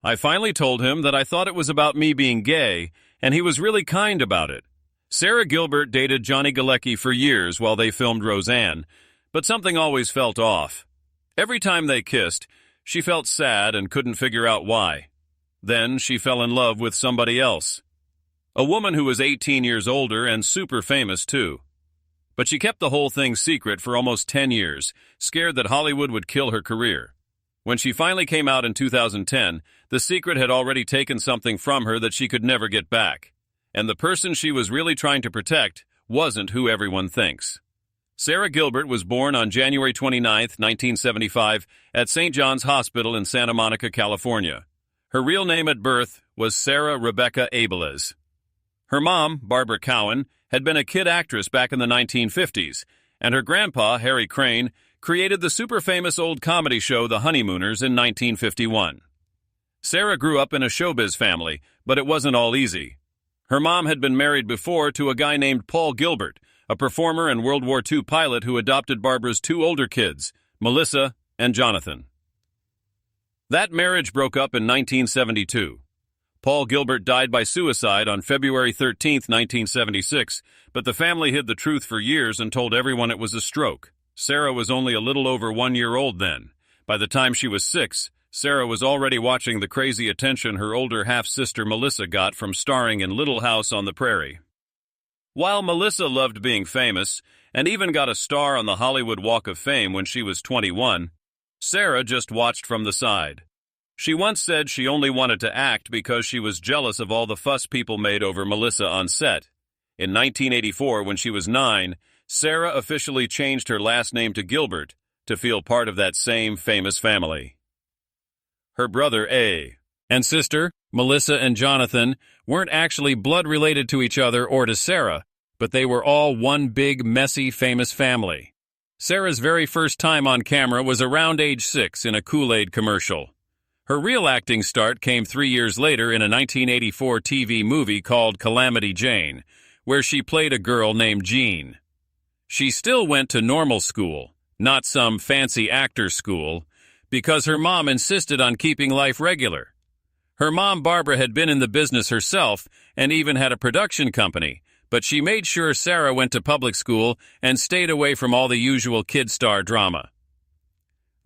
I finally told him that I thought it was about me being gay, and he was really kind about it. Sara Gilbert dated Johnny Galecki for years while they filmed Roseanne, but something always felt off. Every time they kissed, she felt sad and couldn't figure out why. Then she fell in love with somebody else. A woman who was 18 years older and super famous too. But she kept the whole thing secret for almost 10 years, scared that Hollywood would kill her career. When she finally came out in 2010, the secret had already taken something from her that she could never get back. And the person she was really trying to protect wasn't who everyone thinks. Sara Gilbert was born on January 29, 1975, at St. John's Hospital in Santa Monica, California. Her real name at birth was Sarah Rebecca Abelez. Her mom, Barbara Cowan, had been a kid actress back in the 1950s, and her grandpa, Harry Crane, created the super-famous old comedy show The Honeymooners in 1951. Sarah grew up in a showbiz family, but it wasn't all easy. Her mom had been married before to a guy named Paul Gilbert, a performer and World War II pilot who adopted Barbara's two older kids, Melissa and Jonathan. That marriage broke up in 1972. Paul Gilbert died by suicide on February 13, 1976, but the family hid the truth for years and told everyone it was a stroke. Sarah was only a little over 1 year old then. By the time she was 6, Sarah was already watching the crazy attention her older half-sister Melissa got from starring in Little House on the Prairie. While Melissa loved being famous, and even got a star on the Hollywood Walk of Fame when she was 21, Sarah just watched from the side. She once said she only wanted to act because she was jealous of all the fuss people made over Melissa on set. In 1984, when she was 9, Sarah officially changed her last name to Gilbert to feel part of that same famous family. Her brother, A, and sister, Melissa and Jonathan, weren't actually blood-related to each other or to Sarah, but they were all one big, messy, famous family. Sarah's very first time on camera was around age 6 in a Kool-Aid commercial. Her real acting start came 3 years later in a 1984 TV movie called Calamity Jane, where she played a girl named Jean. She still went to normal school, not some fancy actor school, because her mom insisted on keeping life regular. Her mom, Barbara, had been in the business herself and even had a production company, but she made sure Sarah went to public school and stayed away from all the usual kid star drama.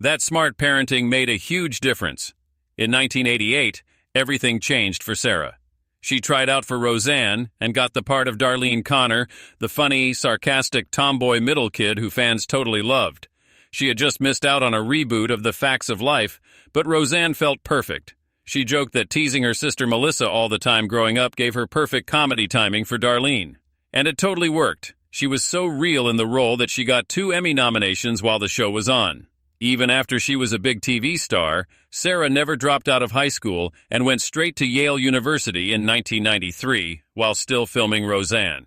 That smart parenting made a huge difference. In 1988, everything changed for Sarah. She tried out for Roseanne and got the part of Darlene Connor, the funny, sarcastic tomboy middle kid who fans totally loved. She had just missed out on a reboot of The Facts of Life, but Roseanne felt perfect. She joked that teasing her sister Melissa all the time growing up gave her perfect comedy timing for Darlene. And it totally worked. She was so real in the role that she got 2 Emmy nominations while the show was on. Even after she was a big TV star, Sarah never dropped out of high school and went straight to Yale University in 1993 while still filming Roseanne.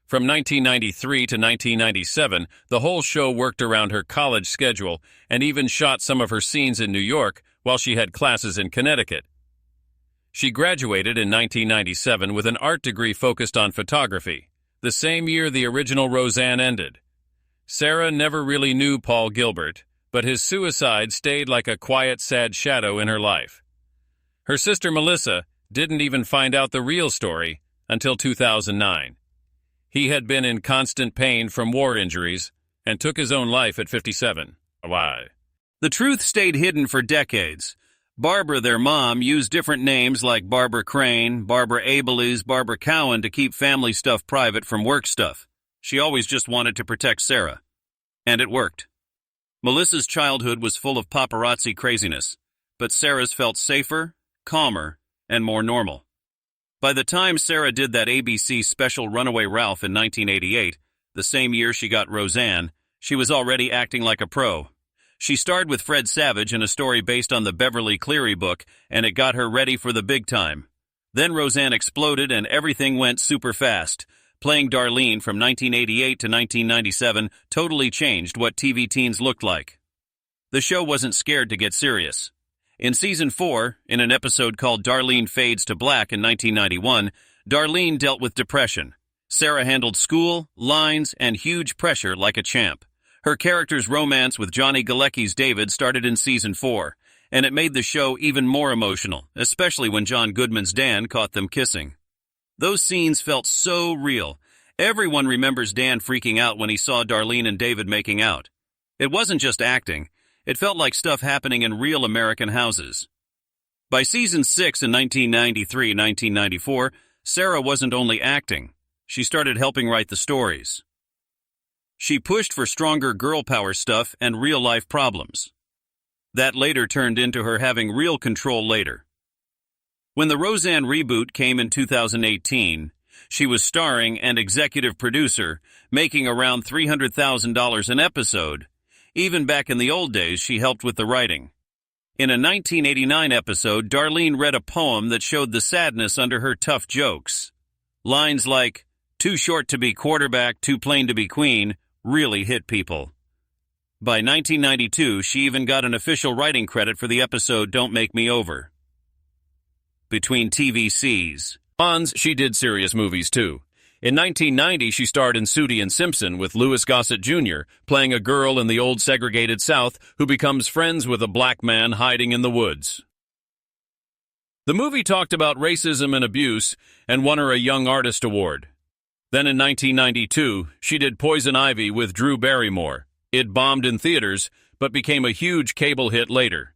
From 1993 to 1997, the whole show worked around her college schedule and even shot some of her scenes in New York while she had classes in Connecticut. She graduated in 1997 with an art degree focused on photography, the same year the original Roseanne ended. Sarah never really knew Paul Gilbert, but his suicide stayed like a quiet, sad shadow in her life. Her sister Melissa didn't even find out the real story until 2009. He had been in constant pain from war injuries and took his own life at 57. Why? The truth stayed hidden for decades. Barbara, their mom, used different names like Barbara Crane, Barbara Abelez, Barbara Cowan to keep family stuff private from work stuff. She always just wanted to protect Sarah. And it worked. Melissa's childhood was full of paparazzi craziness, but Sarah's felt safer, calmer, and more normal. By the time Sarah did that ABC special Runaway Ralph in 1988, the same year she got Roseanne, she was already acting like a pro. She starred with Fred Savage in a story based on the Beverly Cleary book, and it got her ready for the big time. Then Roseanne exploded and everything went super fast. Playing Darlene from 1988 to 1997 totally changed what TV teens looked like. The show wasn't scared to get serious. In Season 4, in an episode called Darlene Fades to Black in 1991, Darlene dealt with depression. Sarah handled school, lines, and huge pressure like a champ. Her character's romance with Johnny Galecki's David started in Season 4, and it made the show even more emotional, especially when John Goodman's Dan caught them kissing. Those scenes felt so real. Everyone remembers Dan freaking out when he saw Darlene and David making out. It wasn't just acting. It felt like stuff happening in real American houses. By season 6 in 1993-1994, Sara wasn't only acting. She started helping write the stories. She pushed for stronger girl power stuff and real-life problems. That later turned into her having real control later. When the Roseanne reboot came in 2018, she was starring and executive producer, making around $300,000 an episode. Even back in the old days, she helped with the writing. In a 1989 episode, Darlene read a poem that showed the sadness under her tough jokes. Lines like, "Too short to be quarterback, too plain to be queen," really hit people. By 1992, she even got an official writing credit for the episode Don't Make Me Over. Between TVCs. She did serious movies too. In 1990, she starred in Sooty and Simpson with Louis Gossett Jr., playing a girl in the old segregated South who becomes friends with a black man hiding in the woods. The movie talked about racism and abuse and won her a Young Artist Award. Then in 1992, she did Poison Ivy with Drew Barrymore. It bombed in theaters, but became a huge cable hit later.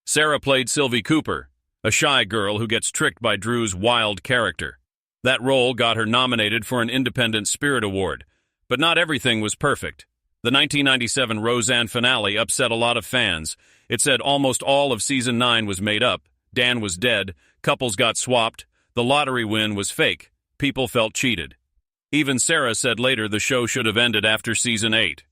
Sara played Sylvie Cooper, a shy girl who gets tricked by Drew's wild character. That role got her nominated for an Independent Spirit Award, but not everything was perfect. The 1997 Roseanne finale upset a lot of fans. It said almost all of season 9 was made up, Dan was dead, couples got swapped, the lottery win was fake, people felt cheated. Even Sara said later the show should have ended after season 8.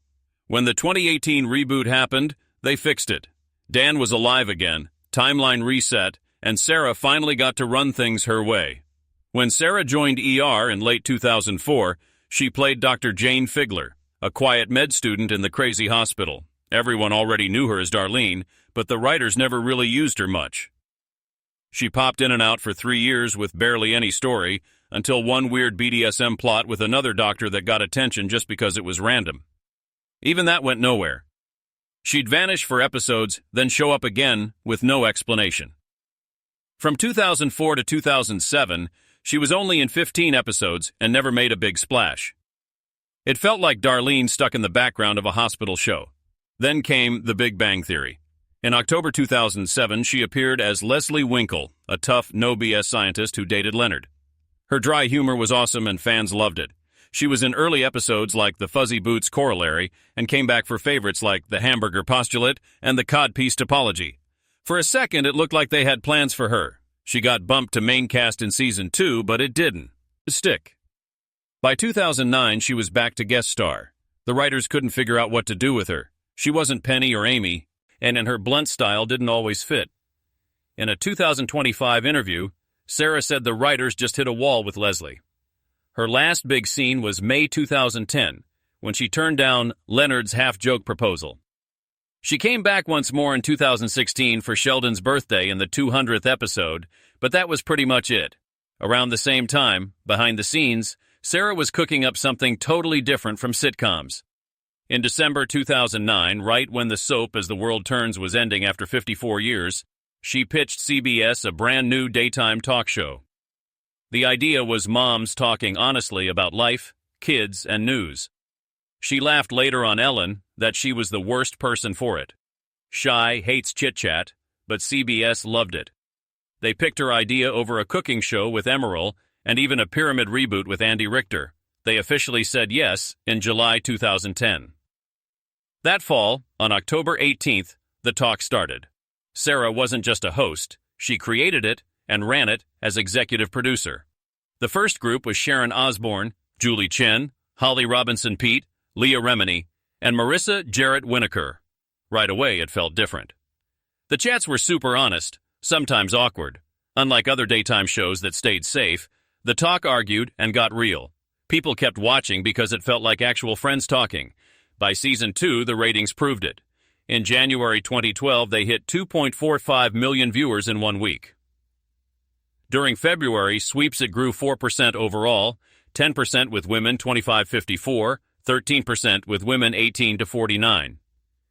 When the 2018 reboot happened, they fixed it. Dan was alive again, timeline reset, and Sara finally got to run things her way. When Sara joined ER in late 2004, she played Dr. Jane Figler, a quiet med student in the crazy hospital. Everyone already knew her as Darlene, but the writers never really used her much. She popped in and out for 3 years with barely any story, until one weird BDSM plot with another doctor that got attention just because it was random. Even that went nowhere. She'd vanish for episodes, then show up again with no explanation. From 2004 to 2007, she was only in 15 episodes and never made a big splash. It felt like Darlene stuck in the background of a hospital show. Then came The Big Bang Theory. In October 2007, she appeared as Leslie Winkle, a tough, no-BS scientist who dated Leonard. Her dry humor was awesome and fans loved it. She was in early episodes like The Fuzzy Boots Corollary and came back for favorites like The Hamburger Postulate and The Codpiece Topology. For a second, it looked like they had plans for her. She got bumped to main cast in season 2, but it didn't stick. By 2009, she was back to guest star. The writers couldn't figure out what to do with her. She wasn't Penny or Amy, and in her blunt style didn't always fit. In a 2025 interview, Sara said the writers just hit a wall with Leslie. Her last big scene was May 2010, when she turned down Leonard's half-joke proposal. She came back once more in 2016 for Sheldon's birthday in the 200th episode, but that was pretty much it. Around the same time, behind the scenes, Sara was cooking up something totally different from sitcoms. In December 2009, right when the soap As the World Turns was ending after 54 years, she pitched CBS a brand new daytime talk show. The idea was moms talking honestly about life, kids, and news. She laughed later on Ellen that she was the worst person for it. Shy, hates chit-chat, but CBS loved it. They picked her idea over a cooking show with Emeril and even a pyramid reboot with Andy Richter. They officially said yes in July 2010. That fall, on October 18th, The Talk started. Sara wasn't just a host. She created it and ran it as executive producer. The first group was Sharon Osbourne, Julie Chen, Holly Robinson Peete, Leah Remini, and Marissa Jarrett Winokur. Right away, it felt different. The chats were super honest, sometimes awkward. Unlike other daytime shows that stayed safe, The Talk argued and got real. People kept watching because it felt like actual friends talking. By season 2, the ratings proved it. In January 2012, they hit 2.45 million viewers in 1 week. During February sweeps, it grew 4% overall, 10% with women 25-54, 13% with women 18 to 49.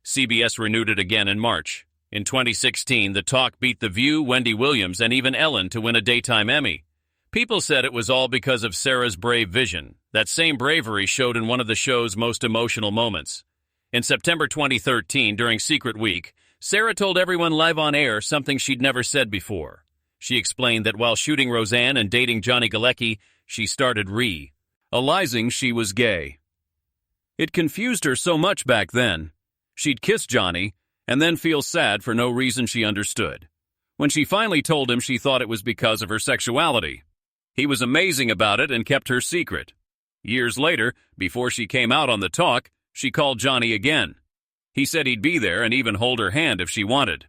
CBS renewed it again in March. In 2016, The Talk beat The View, Wendy Williams, and even Ellen to win a Daytime Emmy. People said it was all because of Sara's brave vision. That same bravery showed in one of the show's most emotional moments. In September 2013, during Secret Week, Sara told everyone live on air something she'd never said before. She explained that while shooting Roseanne and dating Johnny Galecki, she started realizing she was gay. It confused her so much back then. She'd kiss Johnny and then feel sad for no reason she understood. When she finally told him, she thought it was because of her sexuality. He was amazing about it and kept her secret. Years later, before she came out on The Talk, she called Johnny again. He said he'd be there and even hold her hand if she wanted.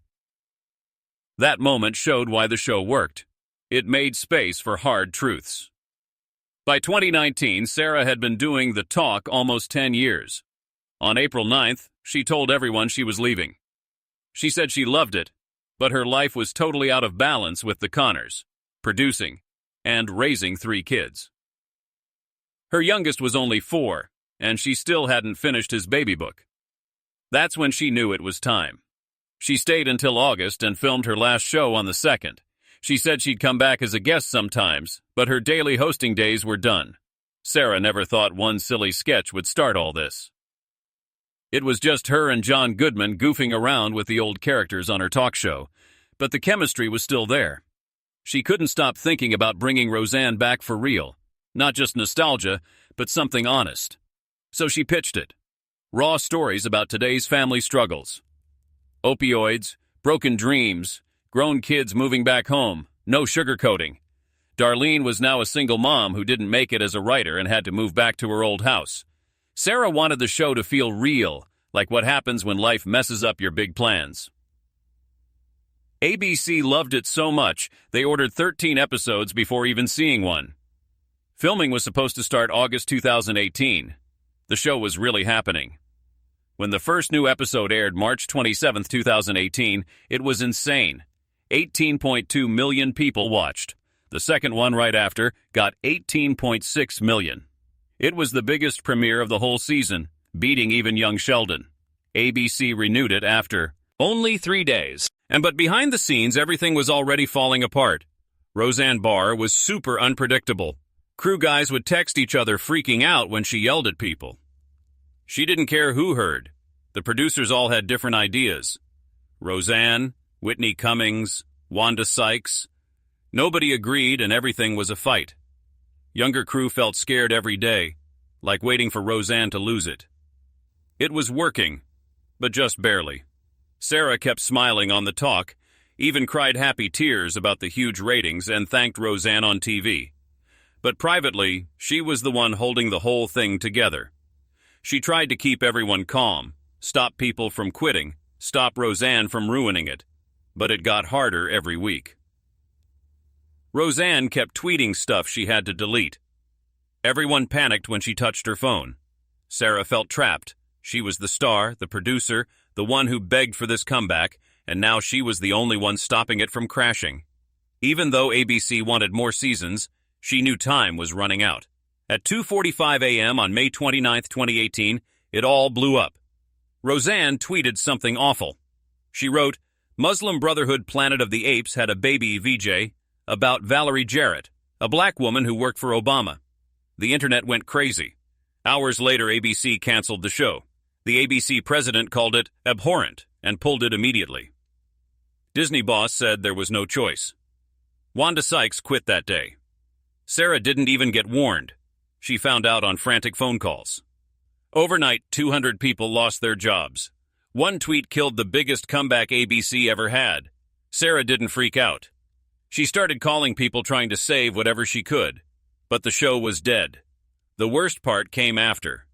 That moment showed why the show worked. It made space for hard truths. By 2019, Sara had been doing The Talk almost 10 years. On April 9th, she told everyone she was leaving. She said she loved it, but her life was totally out of balance with the Connors, producing, and raising 3 kids. Her youngest was only 4, and she still hadn't finished his baby book. That's when she knew it was time. She stayed until August and filmed her last show on the 2nd. She said she'd come back as a guest sometimes, but her daily hosting days were done. Sara never thought one silly sketch would start all this. It was just her and John Goodman goofing around with the old characters on her talk show, but the chemistry was still there. She couldn't stop thinking about bringing Roseanne back for real. Not just nostalgia, but something honest. So she pitched it. Raw stories about today's family struggles. Opioids, broken dreams, grown kids moving back home, no sugarcoating. Darlene was now a single mom who didn't make it as a writer and had to move back to her old house. Sara wanted the show to feel real, like what happens when life messes up your big plans. ABC loved it so much, they ordered 13 episodes before even seeing one. Filming was supposed to start August 2018. The show was really happening. When the first new episode aired March 27, 2018, it was insane. 18.2 million people watched. The second one right after got 18.6 million. It was the biggest premiere of the whole season, beating even young Sheldon. ABC renewed it after only 3 days. But behind the scenes, everything was already falling apart. Roseanne Barr was super unpredictable. Crew guys would text each other freaking out when she yelled at people. She didn't care who heard. The producers all had different ideas. Roseanne, Whitney Cummings, Wanda Sykes. Nobody agreed and everything was a fight. Younger crew felt scared every day, like waiting for Roseanne to lose it. It was working, but just barely. Sara kept smiling on The Talk, even cried happy tears about the huge ratings and thanked Roseanne on TV. But privately, she was the one holding the whole thing together. She tried to keep everyone calm, stop people from quitting, stop Roseanne from ruining it. But it got harder every week. Roseanne kept tweeting stuff she had to delete. Everyone panicked when she touched her phone. Sara felt trapped. She was the star, the producer, the one who begged for this comeback, and now she was the only one stopping it from crashing. Even though ABC wanted more seasons, she knew time was running out. At 2:45 a.m. on May 29, 2018, it all blew up. Roseanne tweeted something awful. She wrote, "Muslim Brotherhood Planet of the Apes had a baby VJ about Valerie Jarrett, a black woman who worked for Obama." The internet went crazy. Hours later, ABC canceled the show. The ABC president called it abhorrent and pulled it immediately. Disney boss said there was no choice. Wanda Sykes quit that day. Sara didn't even get warned. She found out on frantic phone calls. Overnight, 200 people lost their jobs. One tweet killed the biggest comeback ABC ever had. Sara didn't freak out. She started calling people trying to save whatever she could. But the show was dead. The worst part came after.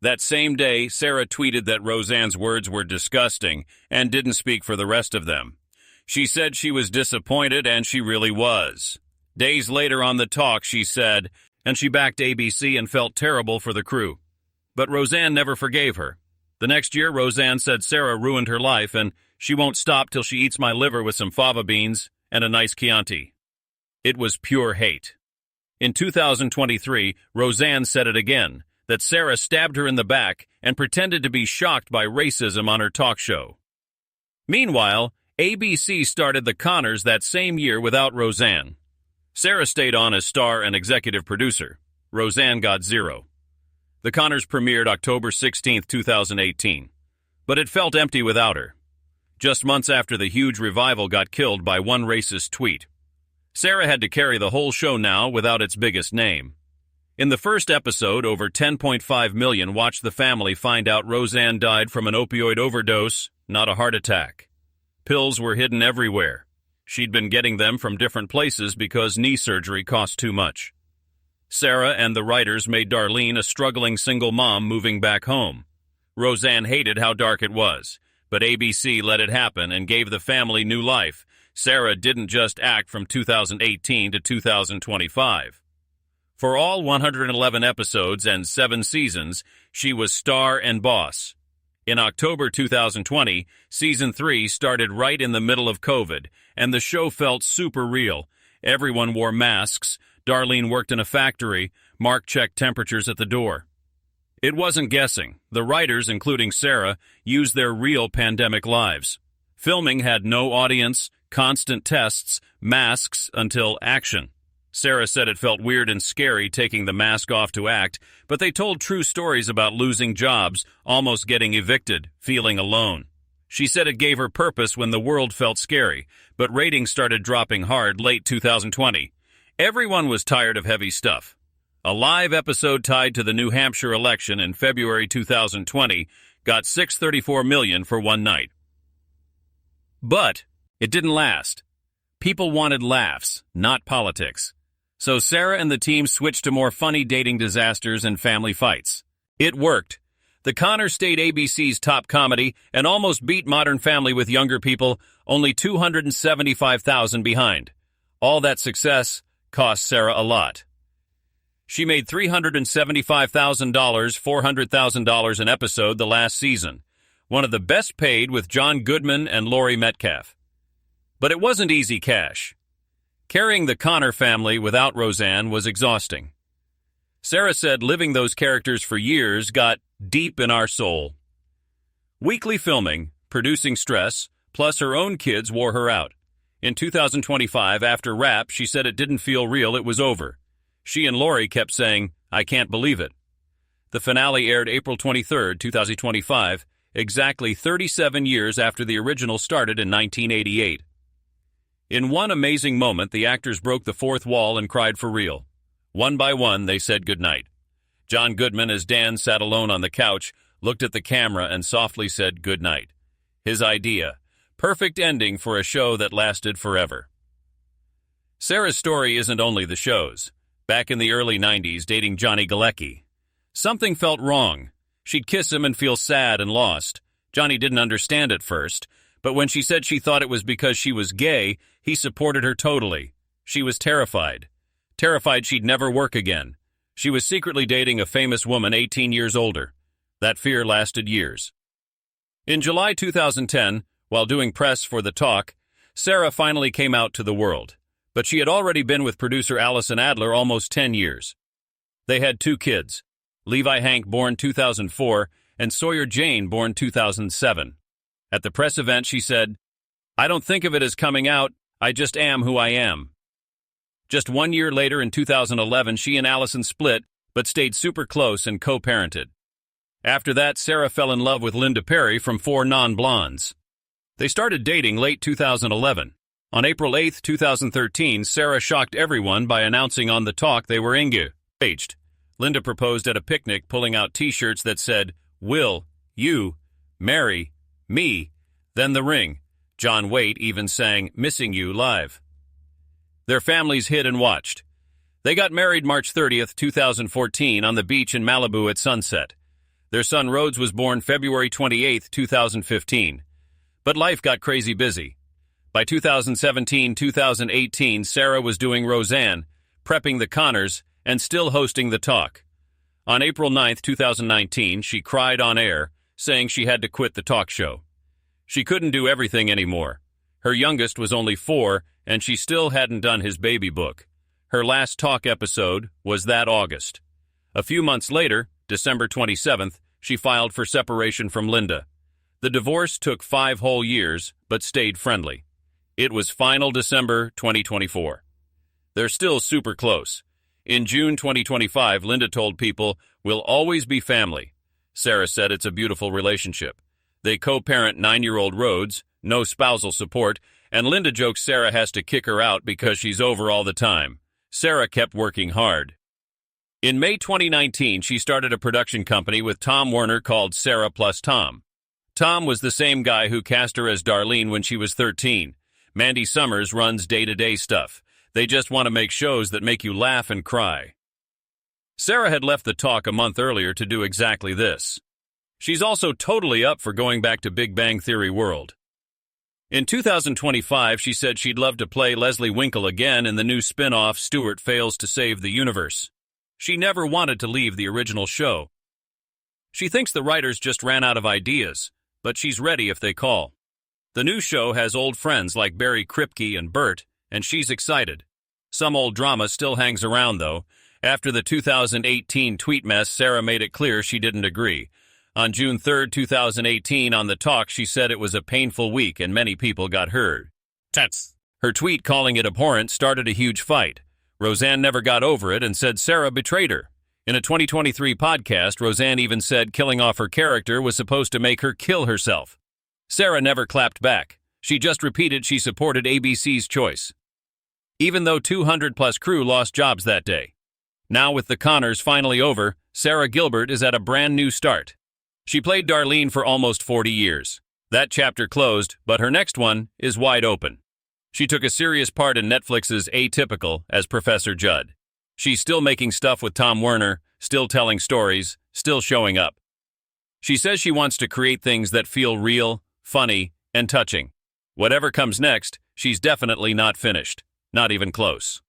That same day, Sara tweeted that Roseanne's words were disgusting and didn't speak for the rest of them. She said she was disappointed, and she really was. Days later on The Talk, she said, and she backed ABC and felt terrible for the crew. But Roseanne never forgave her. The next year, Roseanne said Sara ruined her life, and she won't stop till she eats my liver with some fava beans and a nice Chianti. It was pure hate. In 2023, Roseanne said it again, that Sara stabbed her in the back and pretended to be shocked by racism on her talk show. Meanwhile, ABC started The Connors that same year without Roseanne. Sara stayed on as star and executive producer. Roseanne got zero. The Connors premiered October 16, 2018. But it felt empty without her. Just months after the huge revival got killed by one racist tweet. Sara had to carry the whole show now without its biggest name. In the first episode, over 10.5 million watched the family find out Roseanne died from an opioid overdose, not a heart attack. Pills were hidden everywhere. She'd been getting them from different places because knee surgery cost too much. Sara and the writers made Darlene a struggling single mom moving back home. Roseanne hated how dark it was, but ABC let it happen and gave the family new life. Sara didn't just act from 2018 to 2025. For all 111 episodes and 7 seasons, she was star and boss. In October 2020, Season 3 started right in the middle of COVID, and the show felt super real. Everyone wore masks, Darlene worked in a factory, Mark checked temperatures at the door. It wasn't guessing. The writers, including Sara, used their real pandemic lives. Filming had no audience, constant tests, masks until action. Sara said it felt weird and scary taking the mask off to act, but they told true stories about losing jobs, almost getting evicted, feeling alone. She said it gave her purpose when the world felt scary, but ratings started dropping hard late 2020. Everyone was tired of heavy stuff. A live episode tied to the New Hampshire election in February 2020 got $634 million for one night. But it didn't last. People wanted laughs, not politics. So Sara and the team switched to more funny dating disasters and family fights. It worked. The Connors stayed ABC's top comedy and almost beat Modern Family with younger people, only 275,000 behind. All that success cost Sara a lot. She made $375,000, $400,000 an episode the last season, one of the best paid with John Goodman and Laurie Metcalf. But it wasn't easy cash. Carrying the Connor family without Roseanne was exhausting. Sara said living those characters for years got deep in our soul. Weekly filming, producing stress, plus her own kids wore her out. In 2025, after Wrap, she said it didn't feel real, it was over. She and Laurie kept saying, "I can't believe it." The finale aired April 23, 2025, exactly 37 years after the original started in 1988. In one amazing moment, the actors broke the fourth wall and cried for real. One by one, they said goodnight. John Goodman, as Dan sat alone on the couch, looked at the camera and softly said goodnight. His idea, perfect ending for a show that lasted forever. Sara's story isn't only the show's. Back in the early 90s, dating Johnny Galecki. Something felt wrong. She'd kiss him and feel sad and lost. Johnny didn't understand at first, but when she said she thought it was because she was gay, he supported her totally. She was terrified. Terrified she'd never work again. She was secretly dating a famous woman 18 years older. That fear lasted years. In July 2010, while doing press for The Talk, Sara finally came out to the world. But she had already been with producer Allison Adler almost 10 years. They had 2 kids, Levi Hank, born 2004, and Sawyer Jane, born 2007. At the press event, she said, "I don't think of it as coming out, I just am who I am." Just 1 year later, in 2011, she and Allison split, but stayed super close and co-parented. After that, Sara fell in love with Linda Perry from 4 Non-Blondes. They started dating late 2011. On April 8, 2013, Sara shocked everyone by announcing on The Talk they were engaged. Linda proposed at a picnic, pulling out T-shirts that said, "Will you marry me?" Then the ring. John Waite even sang "Missing You" live. Their families hid and watched. They got married March 30, 2014, on the beach in Malibu at sunset. Their son Rhodes was born February 28, 2015. But life got crazy busy. By 2017-2018, Sara was doing Roseanne, prepping the Connors, and still hosting The Talk. On April 9, 2019, she cried on air, saying she had to quit the talk show. She couldn't do everything anymore. Her youngest was only 4, and she still hadn't done his baby book. Her last Talk episode was that August. A few months later, December 27th, she filed for separation from Linda. The divorce took 5 whole years, but stayed friendly. It was final December 2024. They're still super close. In June 2025, Linda told People, "We'll always be family." Sara said it's a beautiful relationship. They co-parent 9-year-old Rhodes, no spousal support, and Linda jokes Sara has to kick her out because she's over all the time. Sara kept working hard. In May 2019, she started a production company with Tom Werner called Sara Plus Tom. Tom was the same guy who cast her as Darlene when she was 13. Mandy Summers runs day-to-day stuff. They just want to make shows that make you laugh and cry. Sara had left The Talk a month earlier to do exactly this. She's also totally up for going back to Big Bang Theory world. In 2025, she said she'd love to play Leslie Winkle again in the new spin-off Stuart Fails to Save the Universe. She never wanted to leave the original show. She thinks the writers just ran out of ideas, but she's ready if they call. The new show has old friends like Barry Kripke and Bert, and she's excited. Some old drama still hangs around, though. After the 2018 tweet mess, Sara made it clear she didn't agree. On June 3, 2018, on The Talk, she said it was a painful week and many people got hurt. Her tweet calling it abhorrent started a huge fight. Roseanne never got over it and said Sara betrayed her. In a 2023 podcast, Roseanne even said killing off her character was supposed to make her kill herself. Sara never clapped back. She just repeated she supported ABC's choice, even though 200-plus crew lost jobs that day. Now with the Connors finally over, Sara Gilbert is at a brand new start. She played Darlene for almost 40 years. That chapter closed, but her next one is wide open. She took a serious part in Netflix's Atypical as Professor Judd. She's still making stuff with Tom Werner, still telling stories, still showing up. She says she wants to create things that feel real, funny, and touching. Whatever comes next, she's definitely not finished. Not even close.